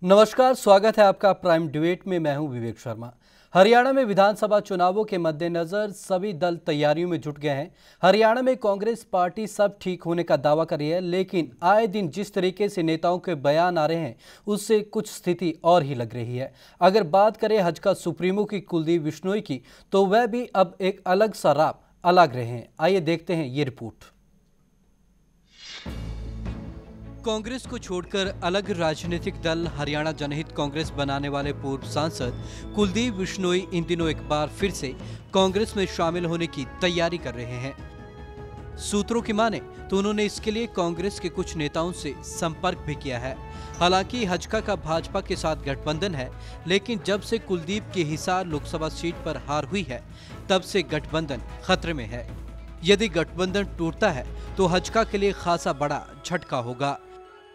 नमस्कार, स्वागत है आपका प्राइम डिबेट में। मैं हूं विवेक शर्मा। हरियाणा में विधानसभा चुनावों के मद्देनजर सभी दल तैयारियों में जुट गए हैं। हरियाणा में कांग्रेस पार्टी सब ठीक होने का दावा कर रही है, लेकिन आए दिन जिस तरीके से नेताओं के बयान आ रहे हैं उससे कुछ स्थिति और ही लग रही है। अगर बात करें हजका सुप्रीमो की कुलदीप बिश्नोई की, तो वह भी अब एक अलग सा राग अलग रहे हैं। आइए देखते हैं ये रिपोर्ट। कांग्रेस को छोड़कर अलग राजनीतिक दल हरियाणा जनहित कांग्रेस बनाने वाले पूर्व सांसद कुलदीप बिश्नोई इन दिनों एक बार फिर से कांग्रेस में शामिल होने की तैयारी कर रहे हैं। सूत्रों की माने तो उन्होंने इसके लिए कांग्रेस के कुछ नेताओं से संपर्क भी किया है। हालांकि हजका का भाजपा के साथ गठबंधन है, लेकिन जब से कुलदीप की हिसार लोकसभा सीट पर हार हुई है, तब से गठबंधन खतरे में है। यदि गठबंधन टूटता है तो हजका के लिए खासा बड़ा झटका होगा,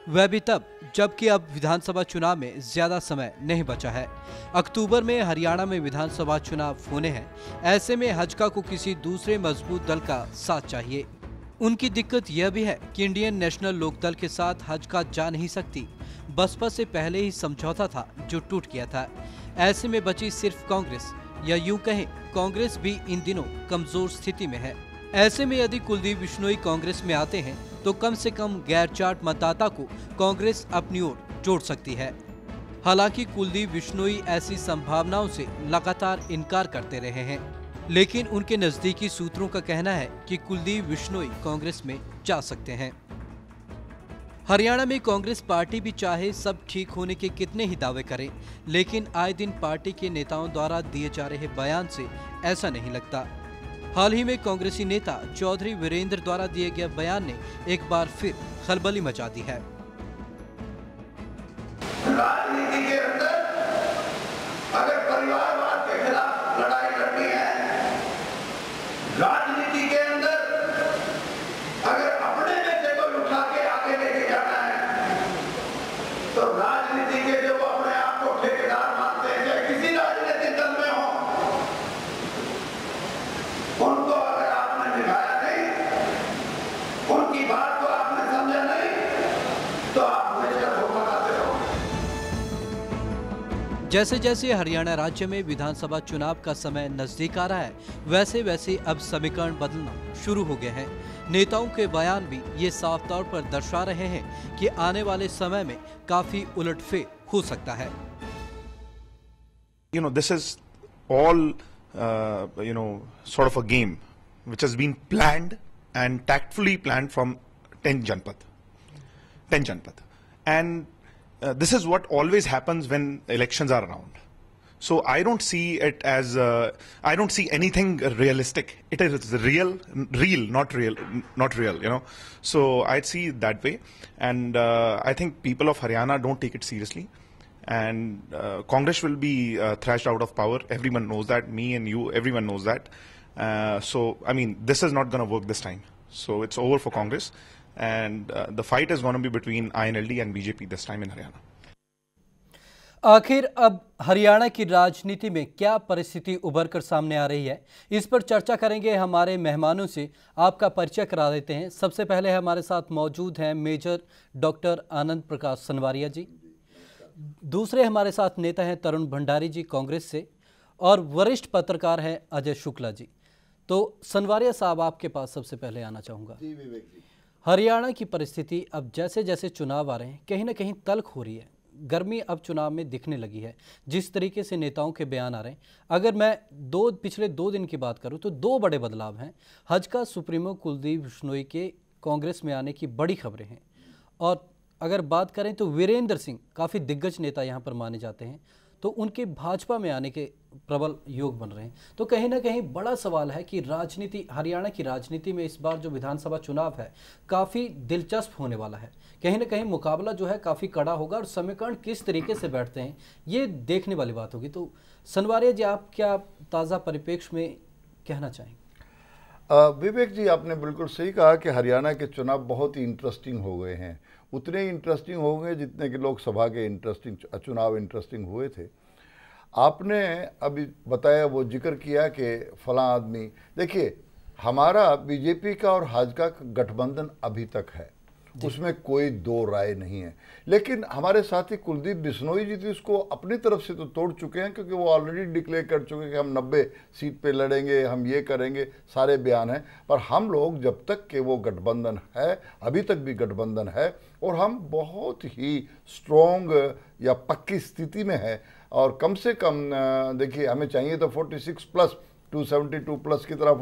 वह भी तब जबकि अब विधानसभा चुनाव में ज्यादा समय नहीं बचा है। अक्टूबर में हरियाणा में विधानसभा चुनाव होने हैं। ऐसे में हजका को किसी दूसरे मजबूत दल का साथ चाहिए। उनकी दिक्कत यह भी है कि इंडियन नेशनल लोकदल के साथ हजका जा नहीं सकती। बसपा से पहले ही समझौता था जो टूट गया था। ऐसे में बची सिर्फ कांग्रेस, या यूं कहें कांग्रेस भी इन दिनों कमजोर स्थिति में है। ऐसे में यदि कुलदीप बिश्नोई कांग्रेस में आते हैं तो कम से कम गैर चार्ट मतदाता को कांग्रेस अपनी ओर जोड़ सकती है। हालांकि कुलदीप बिश्नोई ऐसी संभावनाओं से लगातार इनकार करते रहे हैं, लेकिन उनके नजदीकी सूत्रों का कहना है कि कुलदीप बिश्नोई कांग्रेस में जा सकते हैं। हरियाणा में कांग्रेस पार्टी भी चाहे सब ठीक होने के कितने ही दावे करे, लेकिन आए दिन पार्टी के नेताओं द्वारा दिए जा रहे बयान से ऐसा नहीं लगता। हाल ही में कांग्रेसी नेता चौधरी वीरेंद्र द्वारा दिए गए बयान ने एक बार फिर खलबली मचा दी है। राजनीति के अंदर अगर परिवारवाद के खिलाफ लड़ाई लड़नी है, राजनीति के अंदर अगर अपने नेता को उठा के आगे लेके जाना है, तो राजनीति के जो अपने आप को ठेकेदार मानते हैं, चाहे किसी राजनीतिक दल में हो, उनको अगर आपने निभाया नहीं, उनकी बात को आपने समझा नहीं, तो आप हमेशा धोखा खाते रहो। जैसे जैसे हरियाणा राज्य में विधानसभा चुनाव का समय नजदीक आ रहा है, वैसे वैसे अब समीकरण बदलना शुरू हो गए हैं। नेताओं के बयान भी ये साफ तौर पर दर्शा रहे हैं कि आने वाले समय में काफी उलटफेर हो सकता है। This is all sort of a game which has been planned and tactfully planned from 10 Janpath. And this is what always happens when elections are around. So I don't see it as, I don't see anything realistic. It is real, not real, So I'd see it that way. And I think people of Haryana don't take it seriously. And Congress will be thrashed out of power. Everyone knows that. Me and you, everyone knows that. So, I mean, this is not going to work this time. So it's over for Congress. And the fight is going to be between INLD and BJP this time in Haryana. आखिर अब हरियाणा की राजनीति में क्या परिस्थिति उभर कर सामने आ रही है, इस पर चर्चा करेंगे हमारे मेहमानों से। आपका परिचय करा देते हैं। सबसे पहले हमारे साथ मौजूद हैं मेजर डॉक्टर आनंद प्रकाश सनवारिया जी। दूसरे हमारे साथ नेता हैं तरुण भंडारी जी कांग्रेस से, और वरिष्ठ पत्रकार हैं अजय शुक्ला जी। तो सनवारिया साहब, आपके पास सबसे पहले आना चाहूँगा। जी विवेक जी, हरियाणा की परिस्थिति अब जैसे जैसे चुनाव आ रहे हैं, कहीं ना कहीं तल्ख हो रही है। गर्मी अब चुनाव में दिखने लगी है। जिस तरीके से नेताओं के बयान आ रहे हैं, अगर मैं पिछले 2 दिन की बात करूं तो 2 बड़े बदलाव हैं। हजका सुप्रीमो कुलदीप बिश्नोई के कांग्रेस में आने की बड़ी खबरें हैं, और अगर बात करें तो वीरेंद्र सिंह काफ़ी दिग्गज नेता यहाँ पर माने जाते हैं, तो उनके भाजपा में आने के प्रबल योग बन रहे हैं। तो कहीं ना कहीं बड़ा सवाल है कि राजनीति, हरियाणा की राजनीति में इस बार जो विधानसभा चुनाव है काफ़ी दिलचस्प होने वाला है। कहीं ना कहीं मुकाबला जो है काफ़ी कड़ा होगा, और समीकरण किस तरीके से बैठते हैं ये देखने वाली बात होगी। तो सनवारिया जी, आप क्या ताज़ा परिप्रेक्ष्य में कहना चाहेंगे? विवेक जी, आपने बिल्कुल सही कहा कि हरियाणा के चुनाव बहुत ही इंटरेस्टिंग हो गए हैं। उतने ही इंटरेस्टिंग हो गए जितने कि लोकसभा के चुनाव इंटरेस्टिंग हुए थे। आपने अभी बताया, वो जिक्र किया कि फलां आदमी, देखिए हमारा बीजेपी का और भाजपा का गठबंधन अभी तक है, उसमें कोई दो राय नहीं है। लेकिन हमारे साथी कुलदीप बिश्नोई जी तो इसको अपनी तरफ से तो तोड़ चुके हैं, क्योंकि वो ऑलरेडी डिक्लेयर कर चुके हैं कि हम 90 सीट पे लड़ेंगे, हम ये करेंगे, सारे बयान हैं। पर हम लोग जब तक कि वो गठबंधन है, अभी तक भी गठबंधन है और हम बहुत ही स्ट्रॉन्ग या पक्की स्थिति में है। और कम से कम देखिए, हमें चाहिए तो 46 प्लस 272 प्लस की तरह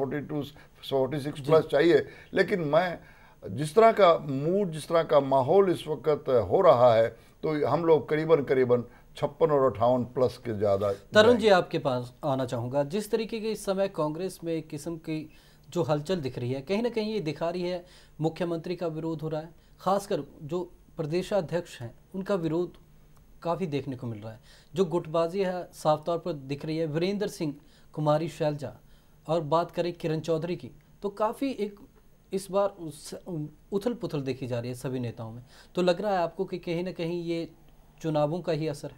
46 प्लस चाहिए। लेकिन मैं जिस तरह का मूड, जिस तरह का माहौल इस वक्त हो रहा है, तो हम लोग करीबन 56 और 58 प्लस के ज़्यादा। तरुण जी, आपके पास आना चाहूँगा। जिस तरीके के इस समय कांग्रेस में एक किस्म की जो हलचल दिख रही है, कहीं ना कहीं ये दिखा रही है मुख्यमंत्री का विरोध हो रहा है, खासकर जो प्रदेशाध्यक्ष हैं उनका विरोध काफ़ी देखने को मिल रहा है। जो गुटबाजी है साफ तौर पर दिख रही है। वीरेंद्र सिंह, कुमारी शैलजा और बात करें किरण चौधरी की, तो काफ़ी एक इस बार उथल पुथल देखी जा रही है सभी नेताओं में। तो लग रहा है आपको कि कहीं ना कहीं ये चुनावों का ही असर है?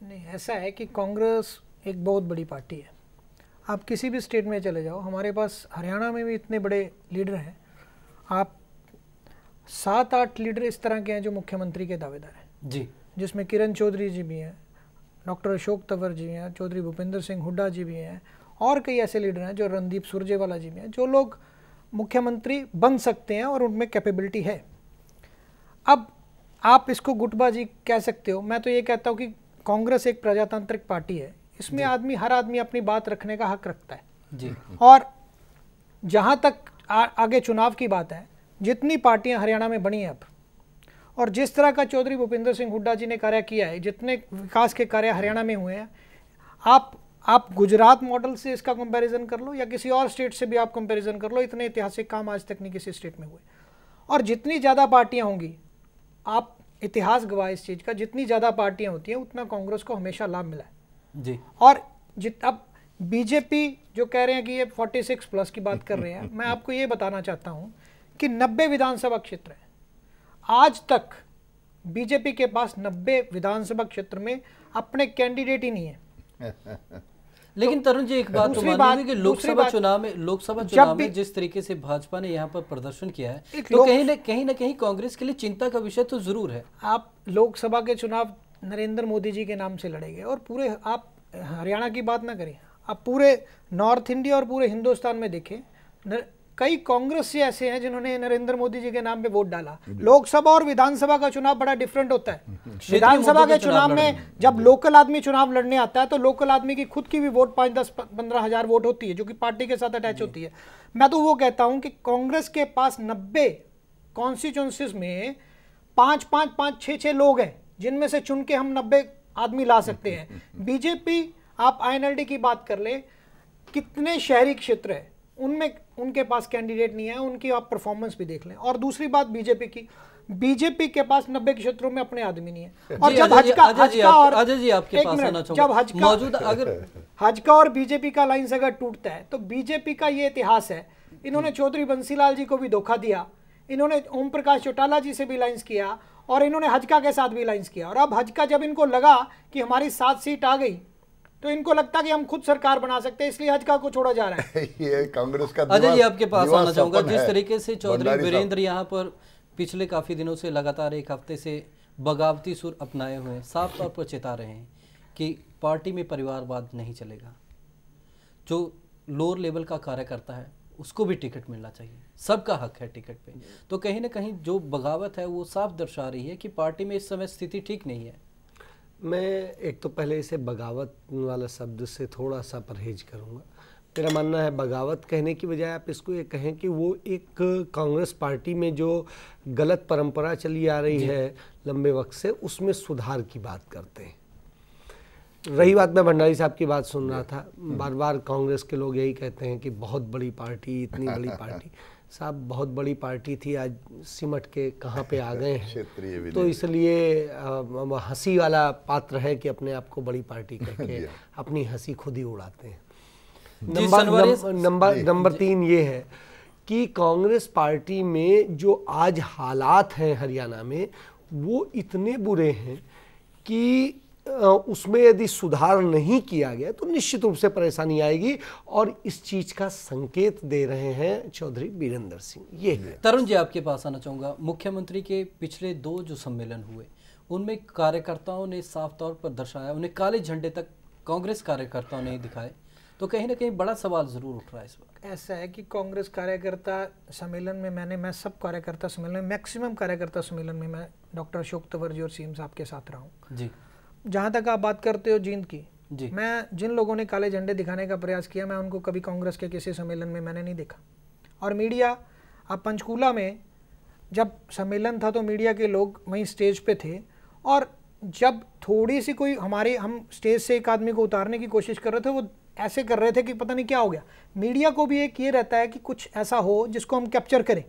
नहीं, ऐसा है कि कांग्रेस एक बहुत बड़ी पार्टी है। आप किसी भी स्टेट में चले जाओ, हमारे पास हरियाणा में भी इतने बड़े लीडर हैं। आप 7-8 लीडर इस तरह के हैं जो मुख्यमंत्री के दावेदार हैं जी, जिसमें किरण चौधरी जी भी हैं, डॉक्टर अशोक तंवर जी हैं, चौधरी भूपेंद्र सिंह हुड्डा जी भी हैं, और कई ऐसे लीडर हैं जो रणदीप सुरजेवाला जी भी हैं, जो लोग मुख्यमंत्री बन सकते हैं और उनमें कैपेबिलिटी है। अब आप इसको गुटबाजी कह सकते हो, मैं तो ये कहता हूँ कि कांग्रेस एक प्रजातांत्रिक पार्टी है। इसमें हर आदमी अपनी बात रखने का हक रखता है जी। और जहाँ तक आगे चुनाव की बात है, जितनी पार्टियां हरियाणा में बनी हैं अब, और जिस तरह का चौधरी भूपेंद्र सिंह हुड्डा जी ने कार्य किया है, जितने विकास के कार्य हरियाणा में हुए हैं, आप गुजरात मॉडल से इसका कंपैरिजन कर लो या किसी और स्टेट से भी आप कंपैरिजन कर लो, इतने ऐतिहासिक काम आज तक नहीं किसी स्टेट में हुए। और जितनी ज़्यादा पार्टियां होंगी, आप इतिहास गवाह इस चीज़ का, जितनी ज़्यादा पार्टियां होती हैं उतना कांग्रेस को हमेशा लाभ मिला है जी। और अब बीजेपी जो कह रहे हैं कि ये 46 प्लस की बात कर रहे हैं, मैं आपको ये बताना चाहता हूँ कि 90 विधानसभा क्षेत्र है। आज तक बीजेपी के पास 90 विधानसभा क्षेत्र में अपने कैंडिडेट ही नहीं है। लेकिन तरुण जी, एक बात तो मानिए कि लोकसभा चुनाव में जिस तरीके से भाजपा ने यहाँ पर प्रदर्शन किया है, तो कहीं ना कहीं कांग्रेस के लिए चिंता का विषय तो जरूर है। आप लोकसभा के चुनाव नरेंद्र मोदी जी के नाम से लड़ेंगे और पूरे, आप हरियाणा की बात ना करें, आप पूरे नॉर्थ इंडिया और पूरे हिंदुस्तान में देखें, कई कांग्रेस से ऐसे हैं जिन्होंने नरेंद्र मोदी जी के नाम पे वोट डाला। लोकसभा और विधानसभा का चुनाव बड़ा डिफरेंट होता है। विधानसभा के चुनाव में जब लोकल आदमी चुनाव लड़ने आता है तो लोकल आदमी की खुद की भी वोट 5, 10, 15 हजार वोट होती है, जो कि पार्टी के साथ अटैच होती है। मैं तो वो कहता हूं कि कांग्रेस के पास 90 कॉन्स्टिट्यूंसीज में 5-5, 6 लोग हैं जिनमें से चुन के हम 90 आदमी ला सकते हैं। बीजेपी, आप INLD की बात कर ले, कितने शहरी क्षेत्र है उनमें उनके पास कैंडिडेट नहीं है, उनकी आप परफॉर्मेंस भी देख लें। और दूसरी बात बीजेपी के पास 90 क्षेत्रों में अपने आदमी नहीं है। और जब हजका और बीजेपी का लाइंस अगर टूटता है तो बीजेपी का ये इतिहास है, इन्होंने चौधरी बंसीलाल जी को भी धोखा दिया, इन्होंने ओम प्रकाश चौटाला जी से भी लाइंस किया और इन्होंने हजका के साथ भी लाइंस किया। और अब हजका, जब इनको लगा कि हमारी 7 सीट आ गई तो इनको लगता कि हम खुद सरकार बना सकते हैं, इसलिए हजका को छोड़ा जा रहा है। ये कांग्रेस का अजय जी, आपके पास आना चाहूंगा। जिस तरीके से चौधरी वीरेंद्र यहाँ पर पिछले काफी दिनों से लगातार एक हफ्ते से बगावती सुर अपनाए हुए साफ तौर पर चेता रहे हैं कि पार्टी में परिवारवाद नहीं चलेगा, जो लोअर लेवल का कार्यकर्ता है उसको भी टिकट मिलना चाहिए, सबका हक है टिकट पे। तो कहीं ना कहीं जो बगावत है वो साफ दर्शा रही है कि पार्टी में इस समय स्थिति ठीक नहीं है। मैं एक तो पहले इसे बगावत वाला शब्द से थोड़ा सा परहेज करूंगा। मेरा मानना है बगावत कहने की बजाय आप इसको ये कहें कि वो एक कांग्रेस पार्टी में जो गलत परंपरा चली आ रही है लंबे वक्त से, उसमें सुधार की बात करते हैं। रही बात, मैं भंडारी साहब की बात सुन रहा था, बार बार कांग्रेस के लोग यही कहते हैं कि बहुत बड़ी पार्टी, इतनी बड़ी पार्टी। साहब, बहुत बड़ी पार्टी थी, आज सिमट के कहाँ पे आ गए हैं। तो इसलिए हंसी वाला पात्र है कि अपने आप को बड़ी पार्टी करके अपनी हंसी खुद ही उड़ाते हैं। नंबर 3 ये है कि कांग्रेस पार्टी में जो आज हालात हैं हरियाणा में, वो इतने बुरे हैं कि उसमें यदि सुधार नहीं किया गया तो निश्चित रूप से परेशानी आएगी, और इस चीज का संकेत दे रहे हैं चौधरी बीरेंद्र सिंह। ये है। तरुण जी, आपके पास आना चाहूँगा। मुख्यमंत्री के पिछले 2 जो सम्मेलन हुए उनमें कार्यकर्ताओं ने साफ तौर पर दर्शाया, उन्हें काले झंडे तक कांग्रेस कार्यकर्ताओं ने दिखाए, तो कहीं ना कहीं बड़ा सवाल जरूर उठ रहा है इस वक्त। ऐसा है कि कांग्रेस कार्यकर्ता सम्मेलन में मैं सब कार्यकर्ता सम्मेलन में, मैक्सिमम कार्यकर्ता सम्मेलन में मैं डॉक्टर अशोक तंवर और सीएम साहब के साथ रहा हूँ जी। जहाँ तक आप बात करते हो जींद की जी, मैं जिन लोगों ने काले झंडे दिखाने का प्रयास किया, मैं उनको कभी कांग्रेस के किसी सम्मेलन में मैंने नहीं देखा। और मीडिया, अब पंचकूला में जब सम्मेलन था तो मीडिया के लोग वहीं स्टेज पे थे, और जब थोड़ी सी कोई हम स्टेज से एक आदमी को उतारने की कोशिश कर रहे थे, वो ऐसे कर रहे थे कि पता नहीं क्या हो गया। मीडिया को भी एक ये रहता है कि कुछ ऐसा हो जिसको हम कैप्चर करें,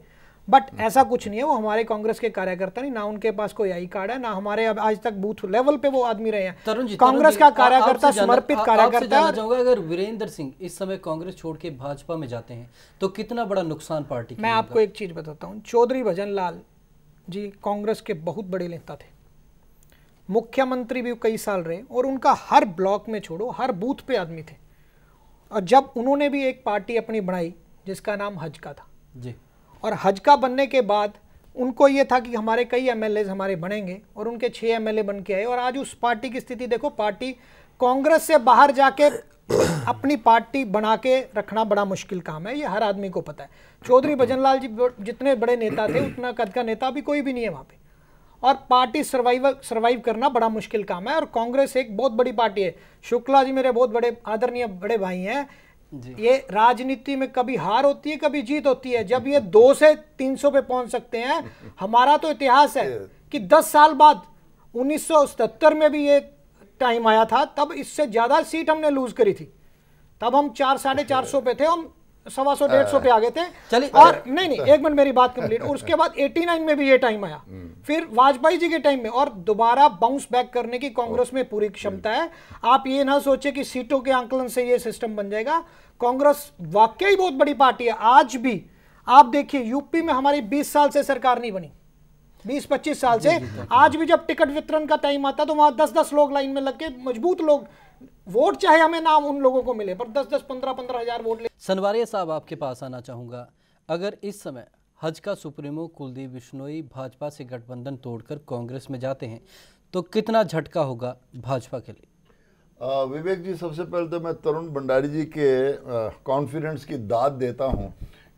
बट ऐसा कुछ नहीं है। वो हमारे कांग्रेस के कार्यकर्ता नहीं, ना उनके पास कोई आई कार्ड है, ना हमारे अब आज तक बूथ लेवल पे वो आदमी रहे हैं। कांग्रेस का कार्यकर्ता, समर्पित कार्यकर्ता। चाहूंगा अगर वीरेंद्र सिंह इस समय कांग्रेस छोड़ के भाजपा में जाते हैं तो कितना बड़ा नुकसान पार्टी का? मैं आपको एक चीज बताता हूँ, चौधरी भजन लाल जी कांग्रेस के बहुत बड़े नेता थे, मुख्यमंत्री भी कई साल रहे, और उनका हर ब्लॉक में छोड़ो हर बूथ पे आदमी थे। और जब उन्होंने भी एक पार्टी अपनी बनाई जिसका नाम हजका था जी, और हजका बनने के बाद उनको ये था कि हमारे कई एमएलए हमारे बनेंगे, और उनके 6 एमएलए बन के आए। और आज उस पार्टी की स्थिति देखो, पार्टी कांग्रेस से बाहर जाके अपनी पार्टी बना के रखना बड़ा मुश्किल काम है, ये हर आदमी को पता है। चौधरी भजनलाल जी जितने बड़े नेता थे उतना कद का नेता भी कोई भी नहीं है वहाँ पे, और पार्टी सर्वाइव करना बड़ा मुश्किल काम है। और कांग्रेस एक बहुत बड़ी पार्टी है। शुक्ला जी मेरे बहुत बड़े आदरणीय बड़े भाई हैं। ये राजनीति में कभी हार होती है, कभी जीत होती है। जब ये 2 से 300 पे पहुंच सकते हैं, हमारा तो इतिहास है कि 10 साल बाद 1977 में भी ये टाइम आया था, तब इससे ज्यादा सीट हमने लूज करी थी। तब हम 400-450 पे थे, हम 125-150 पे आ गए थे। चलिए, और नहीं एक मिनट मेरी बात कंप्लीट। और उसके बाद 89 में भी ये टाइम आया, फिर वाजपेयी जी के टाइम में, और दोबारा बाउंस बैक करने की कांग्रेस में पूरी क्षमता है। आप ये ना सोचे कि सीटों के आंकलन से ये सिस्टम बन जाएगा। कांग्रेस वाकई बहुत बड़ी पार्टी है। आज भी आप देखिए, यूपी में हमारी 20 साल से सरकार नहीं बनी, 20-25 साल से। आज भी जब टिकट वितरण का टाइम आता तो वहां 10-10 लोग लाइन में लग के, मजबूत लोग, वोट चाहे हमें नाम उन लोगों को मिले, पर 10-10, 15-15 हजार वोट ले। सनवारिया साहब, आपके पास आना चाहूँगा। अगर इस समय हजका सुप्रीमो कुलदीप बिश्नोई भाजपा से गठबंधन तोड़कर कांग्रेस में जाते हैं तो कितना झटका होगा भाजपा के लिए? विवेक जी, सबसे पहले तो मैं तरुण भंडारी जी के कॉन्फिडेंस की दाद देता हूं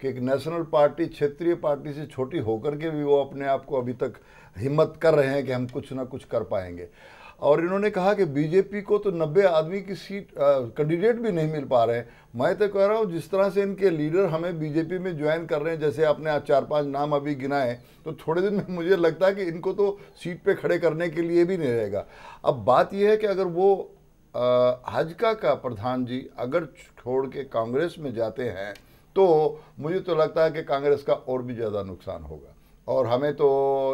कि एक नेशनल पार्टी क्षेत्रीय पार्टी से छोटी होकर के भी वो अपने आप को अभी तक हिम्मत कर रहे हैं कि हम कुछ ना कुछ कर पाएंगे। और इन्होंने कहा कि बीजेपी को तो 90 आदमी की सीट कैंडिडेट भी नहीं मिल पा रहे हैं। मैं तो कह रहा हूँ जिस तरह से इनके लीडर हमें बीजेपी में ज्वाइन कर रहे हैं, जैसे आपने आज 4-5 नाम अभी गिनाए, तो थोड़े दिन में मुझे लगता है कि इनको तो सीट पे खड़े करने के लिए भी नहीं रहेगा। अब बात यह है कि अगर वो हजका का प्रधान जी अगर छोड़ के कांग्रेस में जाते हैं तो मुझे तो लगता है कि कांग्रेस का और भी ज़्यादा नुकसान होगा। और हमें तो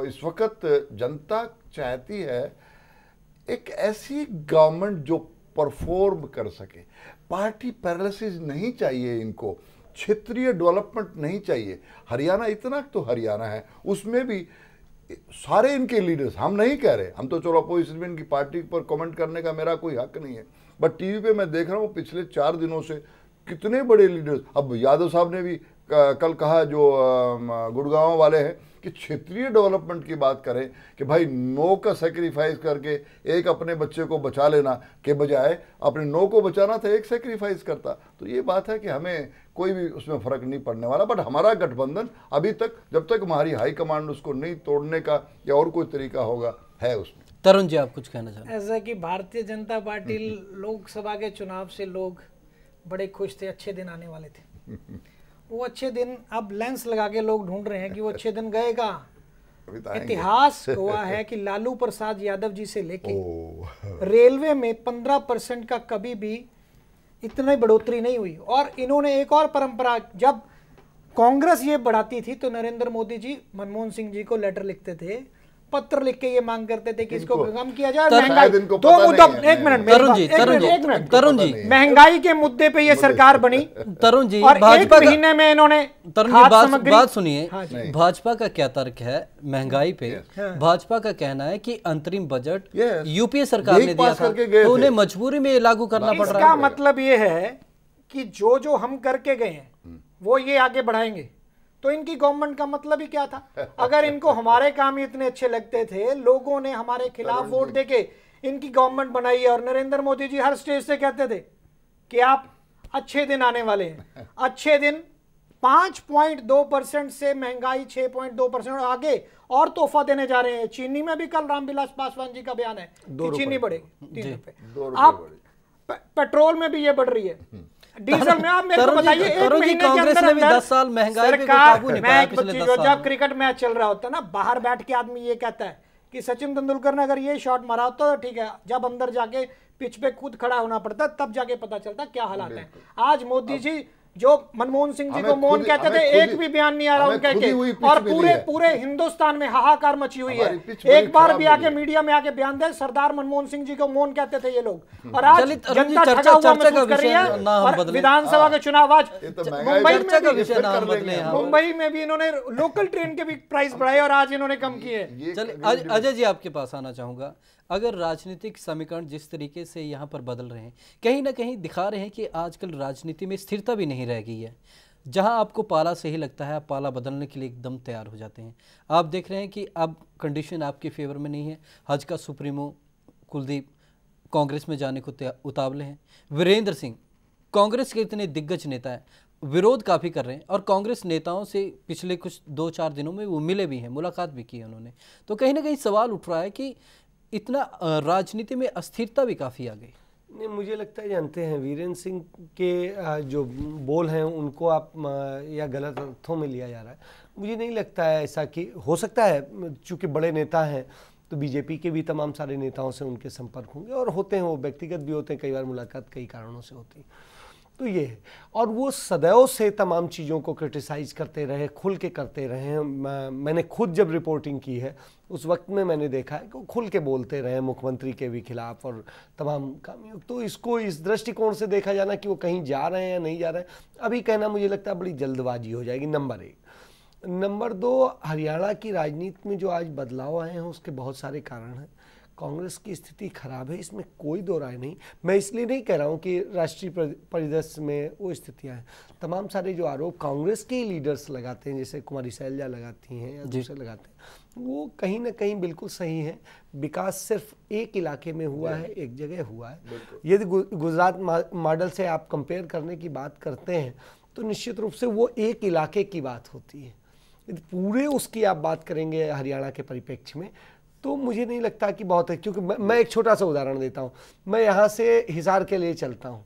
इस वक्त जनता चाहती है एक ऐसी गवर्नमेंट जो परफॉर्म कर सके। पार्टी पैरालिसिस नहीं चाहिए इनको, क्षेत्रीय डेवलपमेंट नहीं चाहिए। हरियाणा इतना तो हरियाणा है, उसमें भी सारे इनके लीडर्स, हम नहीं कह रहे, हम तो चलो अपोजिशन में इनकी पार्टी पर कमेंट करने का मेरा कोई हक नहीं है, बट टीवी पे मैं देख रहा हूँ पिछले 4 दिनों से कितने बड़े लीडर्स। अब यादव साहब ने भी कल कहा, जो गुड़गांव वाले हैं, कि क्षेत्रीय डेवलपमेंट की बात करें कि भाई नो का सेक्रीफाइस करके एक अपने बच्चे को बचा लेना के बजाय अपने नो को बचाना था, एक सेक्रीफाइस करता। तो ये बात है कि हमें कोई भी उसमें फर्क नहीं पड़ने वाला। बट हमारा गठबंधन अभी तक, जब तक हमारी हाई कमांड उसको नहीं तोड़ने का या और कोई तरीका होगा, है उसमें। तरुण जी, आप कुछ कहना चाहते हैं? ऐसा कि भारतीय जनता पार्टी लोकसभा के चुनाव से लोग बड़े खुश थे, अच्छे दिन आने वाले थे। वो अच्छे दिन अब लेंस लगा के लोग ढूंढ रहे हैं कि वो अच्छे दिन गए कहाँ। इतिहास हुआ है कि लालू प्रसाद यादव जी से लेके रेलवे में 15% का कभी भी इतनी बढ़ोतरी नहीं हुई। और इन्होंने एक और परंपरा, जब कांग्रेस ये बढ़ाती थी तो नरेंद्र मोदी जी मनमोहन सिंह जी को लेटर लिखते थे पत्र लिख के ये मांग करते थे कि इसको कम किया जाए। शायद महंगाई इनको दो पता मुद्दों, नहीं है। एक मिनट तरुण जी, महंगाई के मुद्दे पे ये सरकार बनी। तरुण जी, और भाजपा एक महीने में इन्होंने तरुण जी बात सुनिए, भाजपा का क्या तर्क है महंगाई पे? भाजपा का कहना है कि अंतरिम बजट यूपीए सरकार ने दिया था तो उन्हें मजबूरी में लागू करना पड़ रहा है। इसका मतलब ये है कि जो हम करके गए हैं वो ये आगे बढ़ाएंगे, तो इनकी गवर्नमेंट का मतलब ही क्या था? अगर इनको हमारे काम ही इतने अच्छे लगते थे, लोगों ने हमारे खिलाफ वोट देके इनकी गवर्नमेंट बनाई है, और नरेंद्र मोदी जी हर स्टेज से कहते थे कि आप अच्छे दिन आने वाले हैं। अच्छे दिन 5.2% से महंगाई 6.2% आगे और तोहफा देने जा रहे हैं। चीनी में भी कल रामविलास पासवान जी का बयान है कि चीनी बढ़ेगी 3 रुपए। आप पेट्रोल में भी ये बढ़ रही है, डीजल में। आप मेरे को बताइए, एक महीने के अंदर 10 साल महंगाई पे काबू नहीं पाया पिछले 10 साल। जब क्रिकेट मैच चल रहा होता है ना, बाहर बैठ के आदमी ये कहता है कि सचिन तेंदुलकर ने अगर ये शॉट मारा होता तो ठीक है, जब अंदर जाके पिच पे खुद खड़ा होना पड़ता तब जाके पता चलता क्या हालात हैं। आज मोदी जी जो मनमोहन सिंह जी को मौन कहते थे, एक भी बयान नहीं आ रहा उनके के, और पूरे हिंदुस्तान में हाहाकार मची हुई है। एक बार भी आके मीडिया में आके बयान दे, सरदार मनमोहन सिंह जी को मौन कहते थे ये लोग, और आज जनता ठगा हुआ महसूस कर रही है। और विधानसभा के चुनाव आज मुंबई में भी इन्होंने लोकल ट्रेन के भी प्राइस बढ़ाए और आज इन्होंने कम किए। चलिए अजय जी, आपके पास आना चाहूंगा। अगर राजनीतिक समीकरण जिस तरीके से यहाँ पर बदल रहे हैं, कहीं ना कहीं दिखा रहे हैं कि आजकल राजनीति में स्थिरता भी नहीं रह गई है। जहां आपको पाला सही लगता है, आप पाला बदलने के लिए एकदम तैयार हो जाते हैं। आप देख रहे हैं कि अब कंडीशन आपके फेवर में नहीं है। हज का सुप्रीमो कुलदीप कांग्रेस में जाने को उतावले हैं। वीरेंद्र सिंह कांग्रेस के इतने दिग्गज नेता हैं, विरोध काफ़ी कर रहे हैं, और कांग्रेस नेताओं से पिछले कुछ 2-4 दिनों में वो मिले भी हैं, मुलाकात भी की है उन्होंने। तो कहीं ना कहीं सवाल उठ रहा है कि इतना राजनीति में अस्थिरता भी काफ़ी आ गई। नहीं, मुझे लगता है जानते हैं वीरेंद्र सिंह के जो बोल हैं उनको आप या गलत अर्थों में लिया जा रहा है। मुझे नहीं लगता है ऐसा कि हो सकता है, चूँकि बड़े नेता हैं तो बीजेपी के भी तमाम सारे नेताओं से उनके संपर्क होंगे, और होते हैं, वो व्यक्तिगत भी होते हैं, कई बार मुलाकात कई कारणों से होती है। तो ये है, और वो सदैव से तमाम चीज़ों को क्रिटिसाइज करते रहे, खुल के करते रहे। मैंने खुद जब रिपोर्टिंग की है उस वक्त में मैंने देखा है कि वो खुल के बोलते रहे मुख्यमंत्री के भी खिलाफ और तमाम कामियों। तो इसको इस दृष्टिकोण से देखा जाना कि वो कहीं जा रहे हैं या नहीं जा रहे हैं, अभी कहना मुझे लगता है बड़ी जल्दबाजी हो जाएगी, नंबर 1। नंबर 2, हरियाणा की राजनीति में जो आज बदलाव आए हैं उसके बहुत सारे कारण हैं। कांग्रेस की स्थिति खराब है, इसमें कोई दो राय नहीं। मैं इसलिए नहीं कह रहा हूँ कि राष्ट्रीय परिदृश्य में वो स्थितियाँ हैं। तमाम सारे जो आरोप कांग्रेस के लीडर्स लगाते हैं, जैसे कुमारी शैलजा लगाती हैं या दूसरे लगाते हैं, वो कहीं ना कहीं बिल्कुल सही है। विकास सिर्फ एक इलाके में हुआ है, एक जगह हुआ है। यदि गुजरात मॉडल से आप कंपेयर करने की बात करते हैं तो निश्चित रूप से वो एक इलाके की बात होती है। यदि पूरे उसकी आप बात करेंगे हरियाणा के परिप्रेक्ष्य में तो मुझे नहीं लगता कि बहुत है। क्योंकि मैं एक छोटा सा उदाहरण देता हूँ। मैं यहाँ से हिसार के लिए चलता हूँ,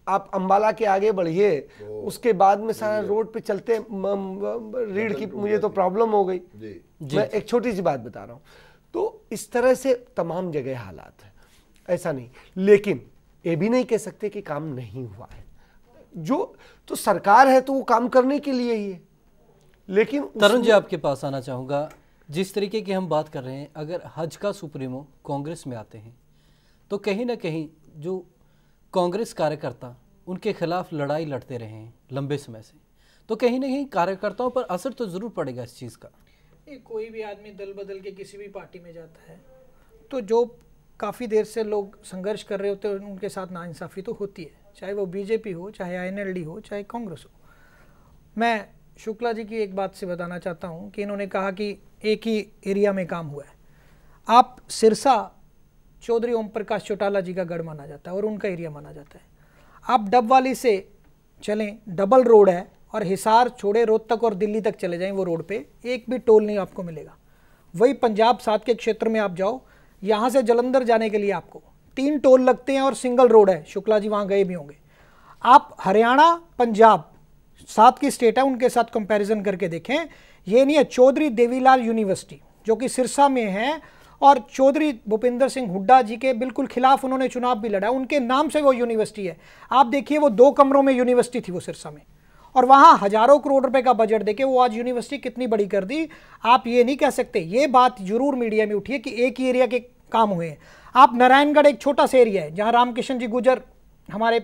आप अंबाला के आगे बढ़िए, उसके बाद में सारा रोड पे चलते रीढ़ की मुझे तो प्रॉब्लम हो गई। मैं एक छोटी सी बात बता रहा हूँ। तो इस तरह से तमाम जगह हालात है, ऐसा नहीं। लेकिन ये भी नहीं कह सकते कि काम नहीं हुआ है। जो तो सरकार है तो वो काम करने के लिए ही है। लेकिन तरुण जी, आपके पास आना चाहूँगा। जिस तरीके की हम बात कर रहे हैं, अगर हज का सुप्रीमो कांग्रेस में आते हैं तो कहीं ना कहीं जो कांग्रेस कार्यकर्ता उनके खिलाफ लड़ाई लड़ते रहे हैं लंबे समय से, तो कहीं ना कहीं कार्यकर्ताओं पर असर तो ज़रूर पड़ेगा इस चीज़ का। कोई भी आदमी दल बदल के किसी भी पार्टी में जाता है तो जो काफ़ी देर से लोग संघर्ष कर रहे होते हैं उनके साथ नाइंसाफ़ी तो होती है, चाहे वो बीजेपी हो, चाहे INLD हो, चाहे कांग्रेस हो। मैं शुक्ला जी की एक बात से बताना चाहता हूं कि इन्होंने कहा कि एक ही एरिया में काम हुआ है। आप सिरसा चौधरी ओम प्रकाश चौटाला जी का गढ़ माना जाता है और उनका एरिया माना जाता है। आप डबवाली से चलें, डबल रोड है, और हिसार छोड़े रोहतक और दिल्ली तक चले जाएं, वो रोड पे एक भी टोल नहीं आपको मिलेगा। वही पंजाब 7 के क्षेत्र में आप जाओ, यहाँ से जलंधर जाने के लिए आपको 3 टोल लगते हैं और सिंगल रोड है। शुक्ला जी वहाँ गए भी होंगे। आप हरियाणा, पंजाब 7 की स्टेट है, उनके साथ कंपैरिजन करके देखें। ये नहीं है चौधरी देवीलाल यूनिवर्सिटी जो कि सिरसा में है, और चौधरी भूपिंदर सिंह हुड्डा जी के बिल्कुल खिलाफ उन्होंने चुनाव भी लड़ा, उनके नाम से वो यूनिवर्सिटी है। आप देखिए वो 2 कमरों में यूनिवर्सिटी थी वो सिरसा में, और वहाँ हजारों करोड़ रुपए का बजट देके वो आज यूनिवर्सिटी कितनी बड़ी कर दी। आप ये नहीं कह सकते, ये बात जरूर मीडिया में उठी है कि एक ही एरिया के काम हुए हैं। आप नारायणगढ़ एक छोटा सा एरिया है जहाँ रामकिशन जी गुर्जर हमारे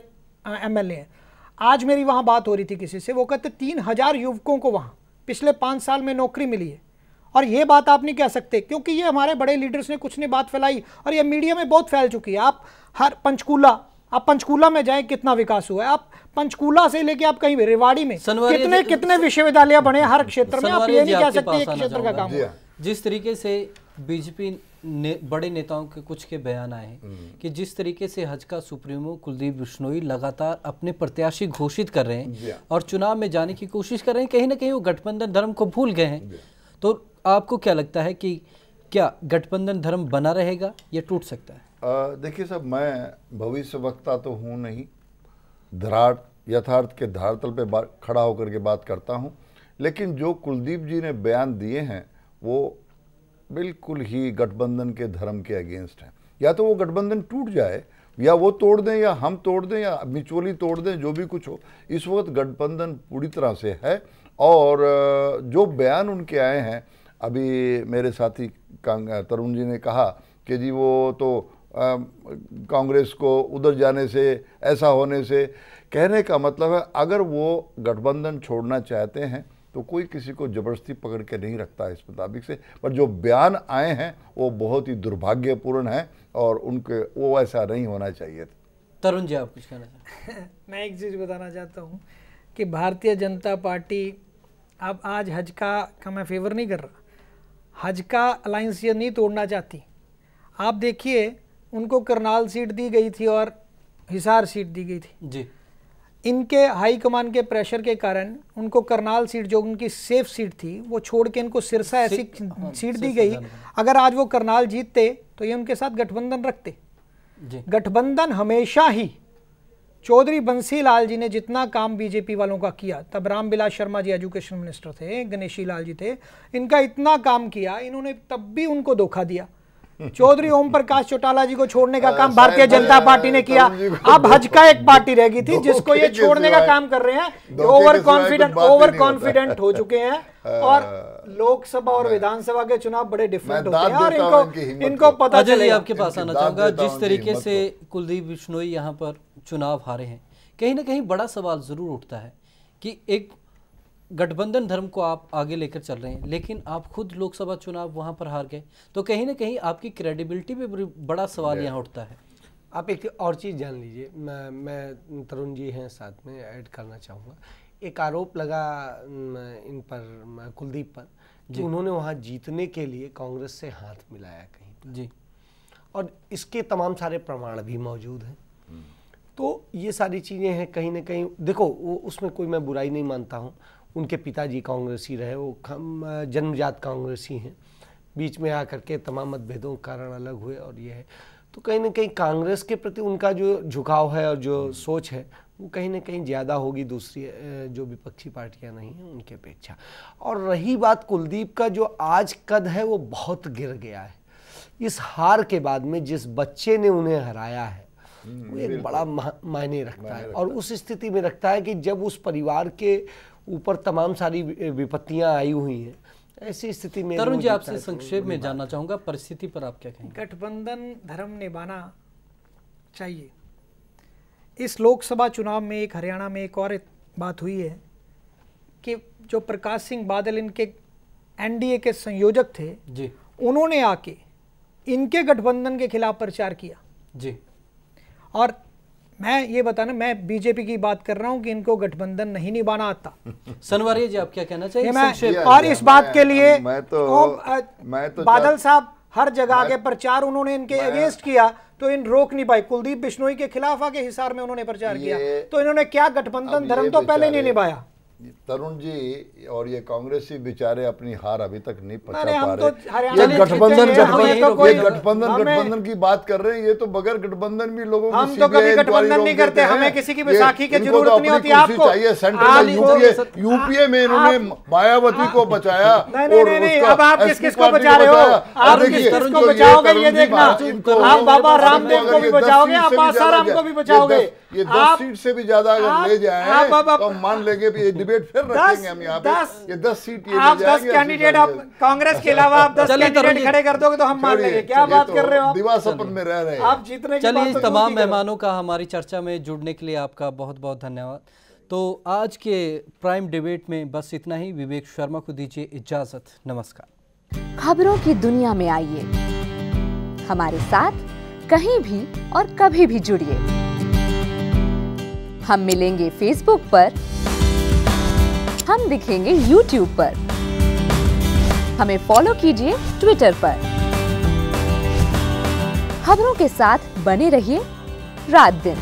MLA हैं। आज मेरी वहाँ बात हो रही थी किसी से, वो कहते 3000 युवकों को वहाँ पिछले 5 साल में नौकरी मिली है। और ये बात आप नहीं कह सकते क्योंकि ये हमारे बड़े लीडर्स ने कुछ ने बात फैलाई और ये मीडिया में बहुत फैल चुकी है। आप हर पंचकूला में जाएं, कितना विकास हुआ है। आप पंचकूला से लेके आप कहीं भी रेवाड़ी में कितने विश्वविद्यालय बने हर क्षेत्र में। आप ये नहीं कह सकते एक क्षेत्र का काम हुआ। जिस तरीके से बीजेपी बड़े नेताओं के कुछ के बयान आए हैं कि जिस तरीके से हज का सुप्रीमो कुलदीप बिश्नोई लगातार अपने प्रत्याशी घोषित कर रहे हैं और चुनाव में जाने की कोशिश कर रहे हैं, कहीं ना कहीं वो गठबंधन धर्म को भूल गए हैं। तो आपको क्या लगता है कि क्या गठबंधन धर्म बना रहेगा या टूट सकता है? देखिए साहब, मैं भविष्य वक्ता तो हूँ नहीं, यथार्थ के धरातल पे खड़ा होकर के बात करता हूँ। लेकिन जो कुलदीप जी ने बयान दिए हैं वो बिल्कुल ही गठबंधन के धर्म के अगेंस्ट हैं। या तो वो गठबंधन टूट जाए, या वो तोड़ दें, या हम तोड़ दें, या म्यूचुअली तोड़ दें, जो भी कुछ हो। इस वक्त गठबंधन पूरी तरह से है। और जो बयान उनके आए हैं, अभी मेरे साथी तरुण जी ने कहा कि जी वो तो कांग्रेस को उधर जाने से, ऐसा होने से, कहने का मतलब है अगर वो गठबंधन छोड़ना चाहते हैं तो कोई किसी को जबरदस्ती पकड़ के नहीं रखता इस मुताबिक से। पर जो बयान आए हैं वो बहुत ही दुर्भाग्यपूर्ण है और उनके वो ऐसा नहीं होना चाहिए। तरुण जी, आप कुछ कहना चाहते हैं? मैं एक चीज़ बताना चाहता हूँ कि भारतीय जनता पार्टी अब आज हज का मैं फेवर नहीं कर रहा, हज का अलायंस ये नहीं तोड़ना चाहती। आप देखिए, उनको करनाल सीट दी गई थी और हिसार सीट दी गई थी जी। इनके हाई कमान के प्रेशर के कारण उनको करनाल सीट, जो उनकी सेफ सीट थी, वो छोड़ के इनको सिरसा ऐसी सीट दी गई। अगर आज वो करनाल जीतते तो ये उनके साथ गठबंधन रखते। गठबंधन हमेशा ही, चौधरी बंसी लाल जी ने जितना काम बीजेपी वालों का किया, तब रामविलास शर्मा जी एजुकेशन मिनिस्टर थे, गणेशी लाल जी थे, इनका इतना काम किया, इन्होंने तब भी उनको धोखा दिया। चौधरी ओम प्रकाश चौटाला जी को छोड़ने का काम भारतीय जनता पार्टी ने किया। अब हज का एक पार्टी रह गई थी जिसको ये छोड़ने का काम कर रहे हैं। ओवर कॉन्फिडेंट हो चुके हैं और लोकसभा और विधानसभा के चुनाव बड़े डिफरेंट होते हैं और इनको पता चलेगा। आपके पास आना चाहूंगा, जिस तरीके से कुलदीप बिश्नोई यहाँ पर चुनाव हारे हैं, कहीं ना कहीं बड़ा सवाल जरूर उठता है कि एक गठबंधन धर्म को आप आगे लेकर चल रहे हैं, लेकिन आप खुद लोकसभा चुनाव वहां पर हार गए, तो कहीं ना कहीं आपकी क्रेडिबिलिटी पे बड़ा सवाल यहाँ उठता है। आप एक और चीज़ जान लीजिए, मैं तरुण जी हैं साथ में ऐड करना चाहूँगा। एक आरोप लगा इन पर, कुलदीप पर, कि उन्होंने वहाँ जीतने के लिए कांग्रेस से हाथ मिलाया कहीं जी, और इसके तमाम सारे प्रमाण भी मौजूद हैं। तो ये सारी चीज़ें हैं कहीं ना कहीं। देखो, वो उसमें कोई मैं बुराई नहीं मानता हूँ, उनके पिताजी कांग्रेसी रहे, वो जन्मजात कांग्रेसी हैं, बीच में आकर के तमाम मतभेदों के कारण अलग हुए और ये है। तो कहीं ना कहीं कांग्रेस के प्रति उनका जो झुकाव है और जो सोच है वो कहीं ना कहीं ज़्यादा होगी दूसरी जो विपक्षी पार्टियां नहीं हैं उनकी अपेक्षा। और रही बात कुलदीप का, जो आज कद है वो बहुत गिर गया है इस हार के बाद में। जिस बच्चे ने उन्हें हराया है वो एक बड़ा मायने रखता है, और उस स्थिति में रखता है कि जब उस परिवार के ऊपर तमाम सारी विपत्तियां आई हुई हैं, ऐसी स्थिति में। तरुण जी, आपसे संक्षेप में जानना चाहूंगा, परिस्थिति पर आप क्या कहेंगे? गठबंधन धर्म निभाना चाहिए। इस लोकसभा चुनाव में एक हरियाणा में एक और बात हुई है कि जो प्रकाश सिंह बादल इनके एनडीए के संयोजक थे जी, उन्होंने आके इनके गठबंधन के खिलाफ प्रचार किया जी। और मैं ये बताना, मैं बीजेपी की बात कर रहा हूं कि इनको गठबंधन नहीं निभाना आता। सनवारिया जी, आप क्या कहना चाहिए? और इस बात के लिए बादल साहब हर जगह के प्रचार उन्होंने इनके अगेंस्ट किया तो इन रोक नहीं पाए। कुलदीप बिश्नोई के खिलाफ आके हिसार में उन्होंने प्रचार किया, तो इन्होंने क्या गठबंधन धर्म तो पहले नहीं निभाया। तरुण जी और ये कांग्रेसी बेचारे अपनी हार अभी तक नहीं पचा अरे हम पा तो रहे। हरियाणा ये में गठबंधन जीते हैं, हमें तो कोई- गठबंधन की बात कर रहे हैं। ये तो बगैर गठबंधन भी लोगों की हम तो CBI कभी इंक्वायरी गठबंधन रोक नहीं करते, देते हैं। हमें किसी की ये- बैसाखी की इनको जरूरत तो नहीं अपनी होती कुर्सी आपको। चाहिए। सेंट्रल में यूपीए में इन्होंने मायावती को बचाया। नहीं, अब आप किसको बचा रहे हो? आप किसको बचाओगे ये देखना। आप बाबा रामदेव को भी बचाओगे, आप आसाराम को भी बचाओगे। ये 10 सीट से भी ज्यादा अगर ले जाए तो हम मान लेंगे ये डिबेट फिर रखेंगे हम यहाँ पे। ये 10 सीट ये आप ले 10 जाएंगे। कैंडिडेट, आप कांग्रेस के अलावा आप 10 कैंडिडेट खड़े कर दोगे तो हम मान लेंगे। क्या बात कर रहे हो आप? दिवा सपन में रह रहे हैं आप जीतने की बात चलिए, तो तमाम दूर की करो। मेहमानों का हमारी चर्चा में जुड़ने के लिए आपका बहुत बहुत धन्यवाद। तो आज के प्राइम डिबेट में बस इतना ही। विवेक शर्मा को दीजिए इजाजत। नमस्कार। खबरों की दुनिया में आइए, हमारे साथ कहीं भी और कभी भी जुड़िए। हम मिलेंगे फेसबुक पर, हम दिखेंगे यूट्यूब पर, हमें फॉलो कीजिए ट्विटर पर। खबरों के साथ बने रहिए रात दिन।